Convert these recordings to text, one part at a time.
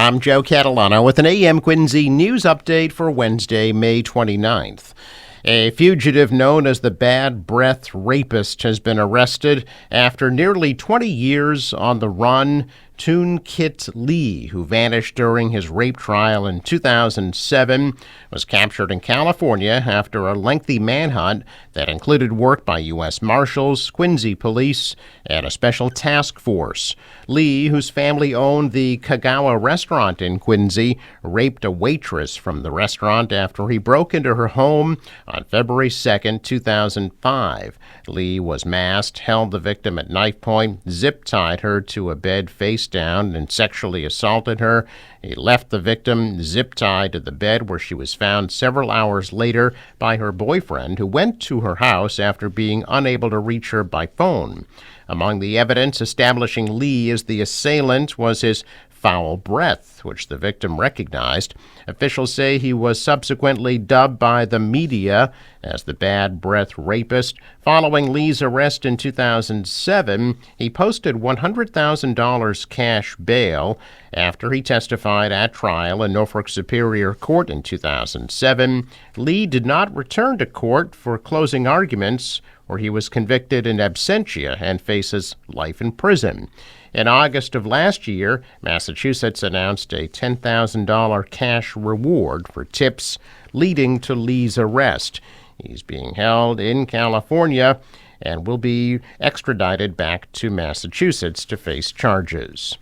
I'm Joe Catalano with an AM Quincy news update for Wednesday, May 29th. A fugitive known as the Bad Breath Rapist has been arrested after nearly 20 years on the run. Toon Kit Lee, who vanished during his rape trial in 2007, was captured in California after a lengthy manhunt that included work by U.S. Marshals, Quincy Police, and a special task force. Lee, whose family owned the Kagawa restaurant in Quincy, raped a waitress from the restaurant after he broke into her home on February 2, 2005. Lee was masked, held the victim at knife point, zip-tied her to a bed face down, and sexually assaulted her. He left the victim zip-tied to the bed, where she was found several hours later by her boyfriend, who went to her house after being unable to reach her by phone. Among the evidence establishing Lee as the assailant was his foul breath, which the victim recognized. Officials say he was subsequently dubbed by the media as the Bad Breath Rapist. Following Lee's arrest in 2007, he posted $100,000 cash bail after he testified at trial in Norfolk Superior Court in 2007. Lee did not return to court for closing arguments, where he was convicted in absentia and faces life in prison. In August of last year, Massachusetts announced a $10,000 cash reward for tips leading to Lee's arrest. He's being held in California and will be extradited back to Massachusetts to face charges.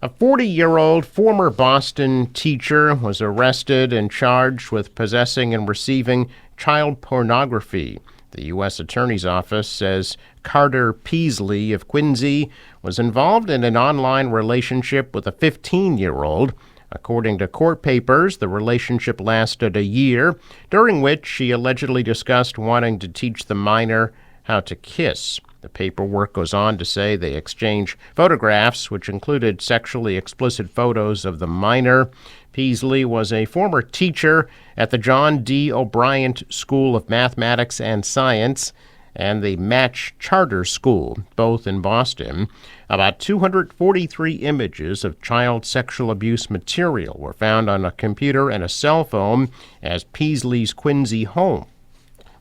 A 40-year-old former Boston teacher was arrested and charged with possessing and receiving child pornography. The U.S. Attorney's Office says Carter Peasley of Quincy was involved in an online relationship with a 15-year-old. According to court papers, the relationship lasted a year, during which she allegedly discussed wanting to teach the minor how to kiss. The paperwork goes on to say they exchanged photographs, which included sexually explicit photos of the minor. Peasley was a former teacher at the John D. O'Brien School of Mathematics and Science and the Match Charter School, both in Boston. About 243 images of child sexual abuse material were found on a computer and a cell phone as Peasley's Quincy home.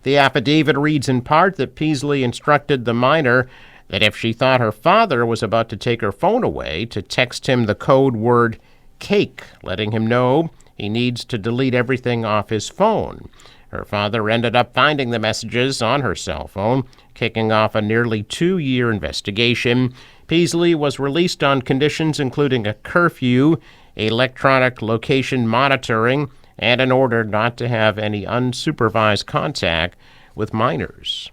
The affidavit reads in part that Peasley instructed the minor that if she thought her father was about to take her phone away, to text him the code word cake, letting him know he needs to delete everything off his phone. Her father ended up finding the messages on her cell phone, kicking off a nearly 2-year investigation. Peasley was released on conditions including a curfew, electronic location monitoring, and an order not to have any unsupervised contact with minors.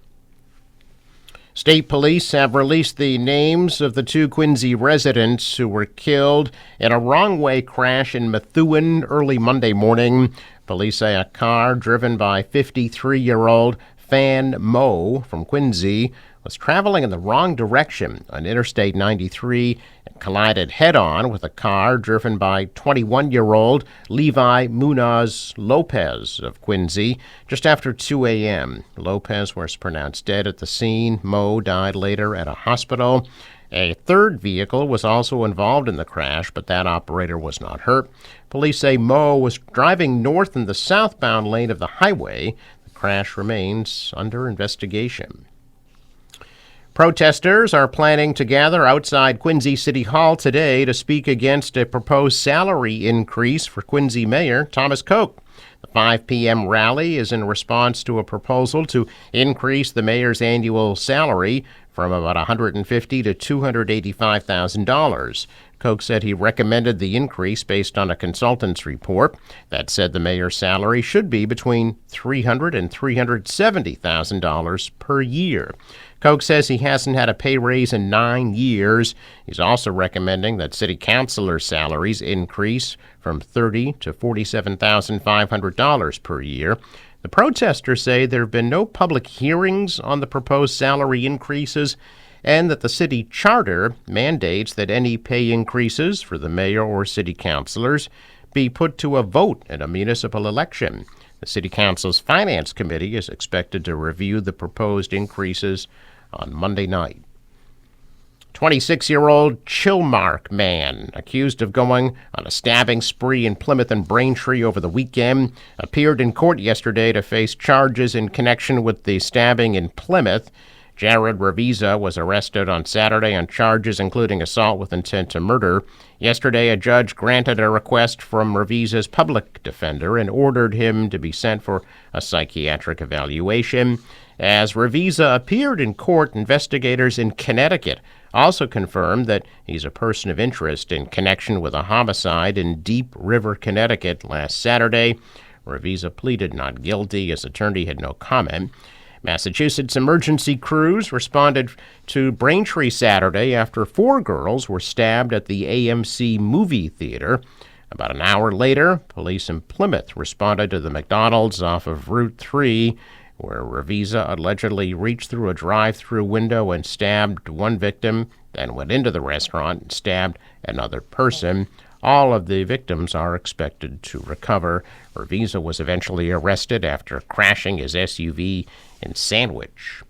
State police have released the names of the 2 Quincy residents who were killed in a wrong-way crash in Methuen early Monday morning. Police say a car driven by 53-year-old Fan Mo from Quincy was traveling in the wrong direction on Interstate 93 and collided head-on with a car driven by 21-year-old Levi Munoz Lopez of Quincy just after 2 a.m. Lopez was pronounced dead at the scene. Mo died later at a hospital. A third vehicle was also involved in the crash, but that operator was not hurt. Police say Mo was driving north in the southbound lane of the highway. The crash remains under investigation. Protesters are planning to gather outside Quincy City Hall today to speak against a proposed salary increase for Quincy Mayor Thomas Koch. The 5 p.m. rally is in response to a proposal to increase the mayor's annual salary from about $150,000 to $285,000. Koch said he recommended the increase based on a consultant's report that said the mayor's salary should be between $300,000 and $370,000 per year. Koch says he hasn't had a pay raise in 9 years. He's also recommending that city councilors' salaries increase from $30,000 to $47,500 per year. The protesters say there have been no public hearings on the proposed salary increases, and that the city charter mandates that any pay increases for the mayor or city councilors be put to a vote at a municipal election. The city council's finance committee is expected to review the proposed increases on Monday night. 26-year-old Chilmark man, accused of going on a stabbing spree in Plymouth and Braintree over the weekend, appeared in court yesterday to face charges in connection with the stabbing in Plymouth. Jared Revisa was arrested on Saturday on charges including assault with intent to murder. Yesterday, a judge granted a request from Revisa's public defender and ordered him to be sent for a psychiatric evaluation. As Revisa appeared in court, investigators in Connecticut also confirmed that he's a person of interest in connection with a homicide in Deep River, Connecticut last Saturday. Revisa pleaded not guilty. His attorney had no comment. Massachusetts emergency crews responded to Braintree Saturday after 4 girls were stabbed at the AMC movie theater. About an hour later, police in Plymouth responded to the McDonald's off of Route 3, where Revisa allegedly reached through a drive-through window and stabbed one victim, then went into the restaurant and stabbed another person. All of the victims are expected to recover. Revisa was eventually arrested after crashing his SUV in Sandwich.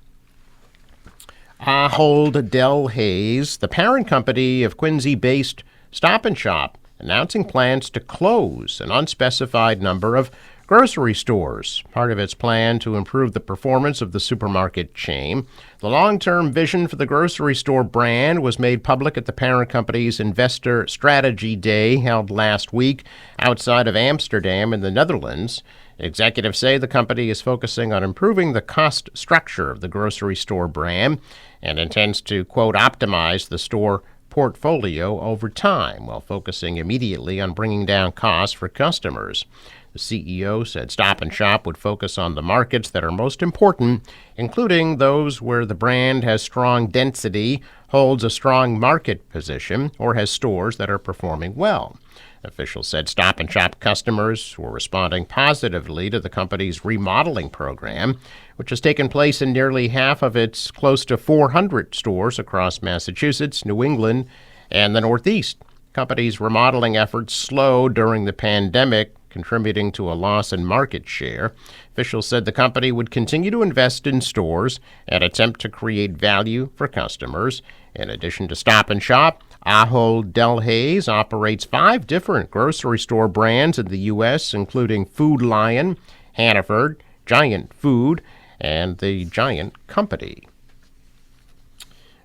Ahold Delhaize, the parent company of Quincy-based Stop & Shop, announcing plans to close an unspecified number of grocery stores, part of its plan to improve the performance of the supermarket chain. The long-term vision for the grocery store brand was made public at the parent company's Investor Strategy Day held last week outside of Amsterdam in the Netherlands. Executives say the company is focusing on improving the cost structure of the grocery store brand and intends to, quote, optimize the store portfolio over time while focusing immediately on bringing down costs for customers. The CEO said Stop & Shop would focus on the markets that are most important, including those where the brand has strong density, holds a strong market position, or has stores that are performing well. Officials said Stop & Shop customers were responding positively to the company's remodeling program, which has taken place in nearly half of its close to 400 stores across Massachusetts, New England, and the Northeast. The company's remodeling efforts slowed during the pandemic, contributing to a loss in market share. Officials said the company would continue to invest in stores and attempt to create value for customers. In addition to Stop & Shop, Ahold Delhaize operates 5 different grocery store brands in the U.S., including Food Lion, Hannaford, Giant Food, and the Giant Company.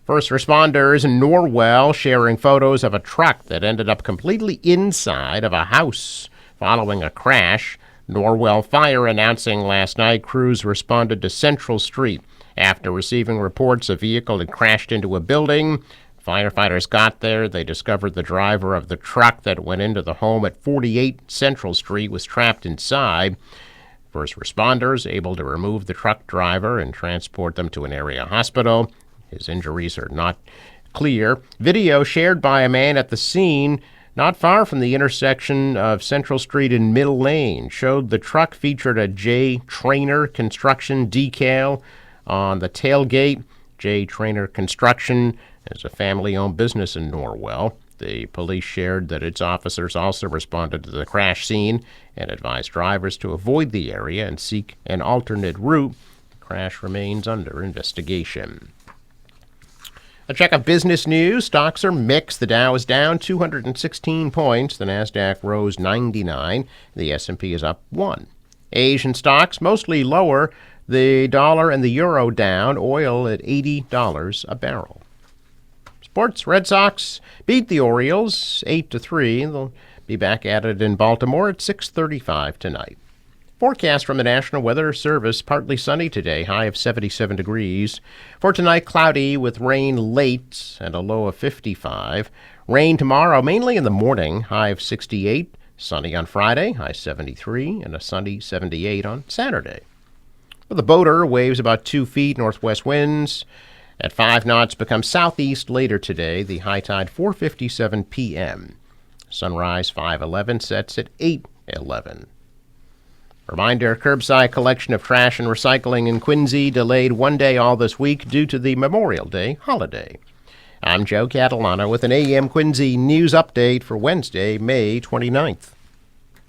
First responders in Norwell sharing photos of a truck that ended up completely inside of a house following a crash. Norwell Fire announcing last night crews responded to Central Street after receiving reports a vehicle had crashed into a building. Firefighters got there. They discovered the driver of the truck that went into the home at 48 Central Street was trapped inside. First responders able to remove the truck driver and transport them to an area hospital. His injuries are not clear. Video shared by a man at the scene not far from the intersection of Central Street and Middle Lane showed the truck featured a J. Trainer Construction decal on the tailgate. J. Trainer Construction is a family-owned business in Norwell. The police shared that its officers also responded to the crash scene and advised drivers to avoid the area and seek an alternate route. The crash remains under investigation. A check of business news. Stocks are mixed. The Dow is down 216 points. The Nasdaq rose 99. The S&P is up 1. Asian stocks mostly lower. The dollar and the euro down. Oil at $80 a barrel. Sports. Red Sox beat the Orioles 8-3. They'll be back at it in Baltimore at 6:35 tonight. Forecast from the National Weather Service, partly sunny today, high of 77 degrees. For tonight, cloudy with rain late and a low of 55. Rain tomorrow, mainly in the morning, high of 68. Sunny on Friday, high 73, and a sunny 78 on Saturday. For the boater, waves about 2 feet, northwest winds at 5 knots become southeast later today. The high tide 4:57 p.m. Sunrise 5:11, sets at 8:11. Reminder, curbside collection of trash and recycling in Quincy delayed 1 day all this week due to the Memorial Day holiday. I'm Joe Catalano with an AM Quincy news update for Wednesday, May 29th.